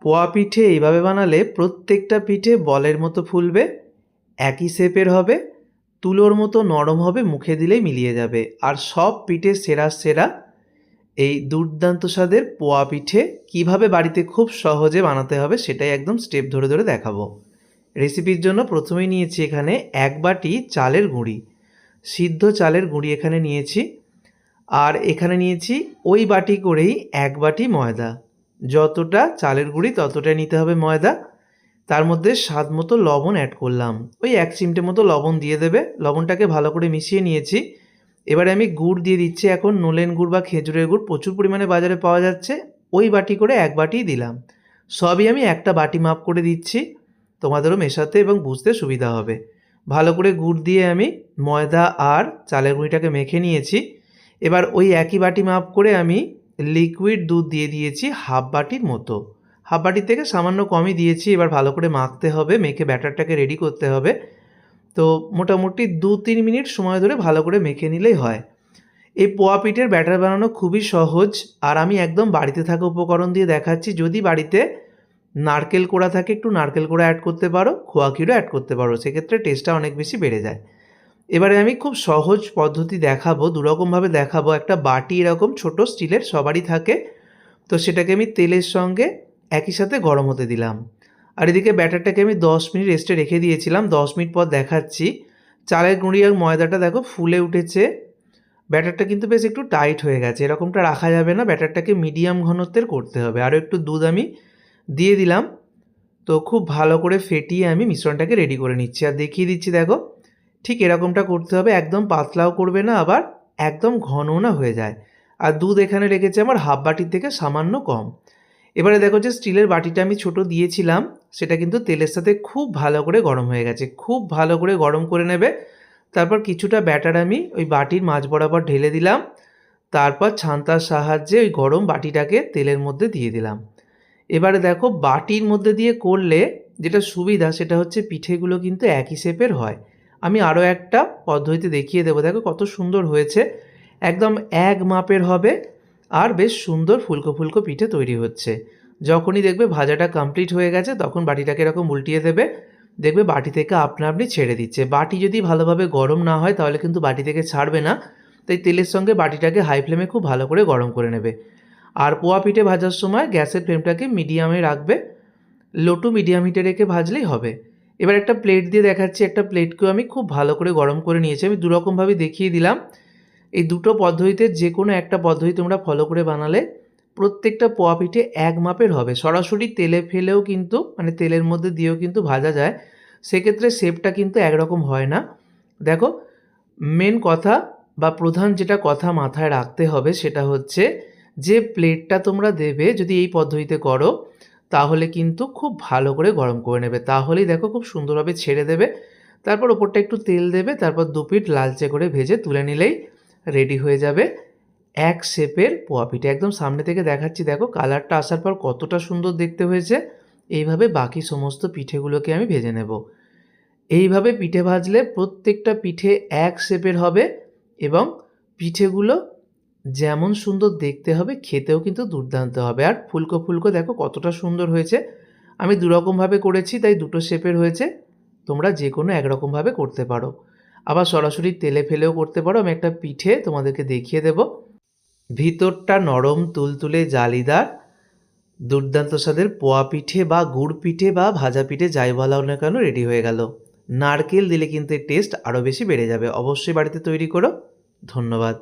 পোয়া পিঠে এইভাবে বানালে প্রত্যেকটা পিঠে বলের মতো ফুলবে, একই শেপের হবে, তুলোর মতো নরম হবে, মুখে দিলেই মিলিয়ে যাবে। আর সব পিঠে সেরা সেরা এই দুর্দান্ত স্বাদের পোয়া পিঠে কিভাবে বাড়িতে খুব সহজে বানাতে হবে সেটাই একদম স্টেপ ধরে ধরে দেখাবো। রেসিপির জন্য প্রথমেই নিয়েছি এখানে 1 বাটি চালের গুঁড়ি, সিদ্ধ চালের গুঁড়ি এখানে নিয়েছি। আর এখানে নিয়েছি ওই বাটি করেই 1 বাটি ময়দা। যতটা চালের গুঁড়ি ততটাই নিতে হবে ময়দা। তার মধ্যে স্বাদ মতো লবণ অ্যাড করলাম, ওই 1 চিমটে মতো লবণ দিয়ে দেবে। লবণটাকে ভালো করে মিশিয়ে নিয়েছি। এবারে আমি গুড় দিয়ে দিচ্ছি। এখন নলেন গুড় বা খেজুরের গুড় প্রচুর পরিমাণে বাজারে পাওয়া যাচ্ছে, ওই বাটি করে 1 বাটিই দিলাম। সবই আমি একটা বাটি মাপ করে দিচ্ছি, তোমাদেরও মেশাতে এবং বুঝতে সুবিধা হবে। ভালো করে গুড় দিয়ে আমি ময়দা আর চালের গুঁড়িটাকে মেখে নিয়েছি। এবার ওই একই বাটি মাপ করে আমি লিকুইড দুধ দিয়ে দিয়েছি হাফ বাটির মতো, হাফ বাটির থেকে সামান্য কমই দিয়েছি। এবার ভালো করে মাখতে হবে, মেখে ব্যাটারটাকে রেডি করতে হবে। তো মোটামুটি 2-3 মিনিট সময় ধরে ভালো করে মেখে নিলেই হয়। এই পোয়া পিঠের ব্যাটার বানানো খুবই সহজ, আর আমি একদম বাড়িতে থাকা উপকরণ দিয়ে দেখাচ্ছি। যদি বাড়িতে নারকেল কোড়া থাকে একটু নারকেল কোড়া অ্যাড করতে পারো, খোয়া ক্ষীরও অ্যাড করতে পারো, সেক্ষেত্রে টেস্টটা অনেক বেশি বেড়ে যায়। এবারে আমি খুব সহজ পদ্ধতি দেখাবো, দুরকমভাবে দেখাবো। একটা বাটি এরকম ছোট স্টিলের সবারই থাকে, তো সেটাকে আমি তেলের সঙ্গে একই সাথে গরম হতে দিলাম। আর এদিকে ব্যাটারটাকে আমি 10 মিনিট রেস্টে রেখে দিয়েছিলাম। 10 মিনিট পর দেখাচ্ছি। চালের গুঁড়ি আর ময়দাটা দেখো ফুলে উঠেছে। ব্যাটারটা কিন্তু বেশ একটু টাইট হয়ে গেছে, এরকমটা রাখা যাবে না, ব্যাটারটাকে মিডিয়াম ঘনত্বের করতে হবে। আরও একটু দুধ আমি দিয়ে দিলাম। তো খুব ভালো করে ফেটিয়ে আমি মিশ্রণটাকে রেডি করে নিচ্ছি, আর দেখিয়ে দিচ্ছি দেখো ঠিক এরকমটা করতে হবে। একদম পাতলাও করবে না, আবার একদম ঘনও না হয়ে যায়। আর দুধ এখানে লেগেছে আমার হাফ বাটির থেকে সামান্য কম। এবারে দেখো যে স্টিলের বাটিটা আমি ছোট দিয়েছিলাম, সেটা কিন্তু তেলের সাথে খুব ভালো করে গরম হয়ে গেছে। খুব ভালো করে গরম করে নেবে। তারপর কিছুটা ব্যাটার আমি ওই বাটির মাঝ বরাবর ঢেলে দিলাম। তারপর ছান্তার সাহায্যে ওই গরম বাটিটাকে তেলের মধ্যে দিয়ে দিলাম। এবারে দেখো বাটির মধ্যে দিয়ে করলে যেটা সুবিধা সেটা হচ্ছে পিঠেগুলো কিন্তু একই শেপের হয়। আমি আরও একটা পদ্ধতি দেখিয়ে দেবো, দেখো কত সুন্দর হয়েছে, একদম এক মাপের হবে। আর বেশ সুন্দর ফুলকো ফুলকো পিঠে তৈরি হচ্ছে। যখনই দেখবে ভাজাটা কমপ্লিট হয়ে গেছে তখন বাটিটাকে এরকম উল্টিয়ে দেবে, দেখবে বাটি থেকে আপনা আপনি ছেড়ে দিচ্ছে। বাটি যদি ভালোভাবে গরম না হয় তাহলে কিন্তু বাটি থেকে ছাড়বে না, তাই তেলের সঙ্গে বাটিটাকে হাই ফ্লেমে খুব ভালো করে গরম করে নেবে। আর পোয়া পিঠে ভাজার সময় গ্যাসের ফ্লেমটাকে মিডিয়ামে রাখবে, লো টু মিডিয়াম হিটে রেখে ভাজলেই হবে। এবার একটা প্লেট দিয়ে দেখাচ্ছি। একটা প্লেটকেও আমি খুব ভালো করে গরম করে নিয়েছি। আমি দুরকমভাবে দেখিয়ে দিলাম। এই দুটো পদ্ধতিতে যে কোনো একটা পদ্ধতি তোমরা ফলো করে বানালে প্রত্যেকটা পোয়া পিঠে এক মাপের হবে। সরাসরি তেলে ফেলেও কিন্তু মানে তেলের মধ্যে দিয়েও কিন্তু ভাজা যায়, সেক্ষেত্রে শেপটা কিন্তু একরকম হয় না। দেখো মেন কথা বা প্রধান যেটা কথা মাথায় রাখতে হবে সেটা হচ্ছে যে প্লেটটা তোমরা দেবে যদি এই পদ্ধতিতে করো তাহলে কিন্তু খুব ভালো করে গরম করে নেবে, তাহলেই দেখো খুব সুন্দরভাবে ছেড়ে দেবে। তারপর ওপরটা একটু তেল দেবে, তারপর 2 পিঠ লালচে করে ভেজে তুলে নিলেই রেডি হয়ে যাবে এক শেপের পোয়া পিঠে। একদম সামনে থেকে দেখাচ্ছি, দেখো কালারটা আসার পর কতটা সুন্দর দেখতে হয়েছে। এইভাবে বাকি সমস্ত পিঠেগুলোকে আমি ভেজে নেব। এইভাবে পিঠে ভাজলে প্রত্যেকটা পিঠে এক শেপের হবে এবং পিঠেগুলো যেমন সুন্দর দেখতে হবে খেতেও কিন্তু দুর্দান্ত হবে। আর ফুলকো ফুলকো দেখো কতটা সুন্দর হয়েছে। আমি দুরকমভাবে করেছি তাই দুটো শেপের হয়েছে, তোমরা যে কোনো একরকমভাবে করতে পারো, আবার সরাসরি তেলে ফেলেও করতে পারো। আমি একটা পিঠে তোমাদেরকে দেখিয়ে দেব। ভিতরটা নরম তুলতুলে জালিদার দুর্দান্ত স্বাদের পোয়া পিঠে বা গুড় পিঠে বা ভাজা পিঠে যাই বলা না কেন রেডি হয়ে গেল। নারকেল দিলে কিন্তু এর টেস্ট আরও বেশি বেড়ে যাবে। অবশ্যই বাড়িতে তৈরি করো। ধন্যবাদ।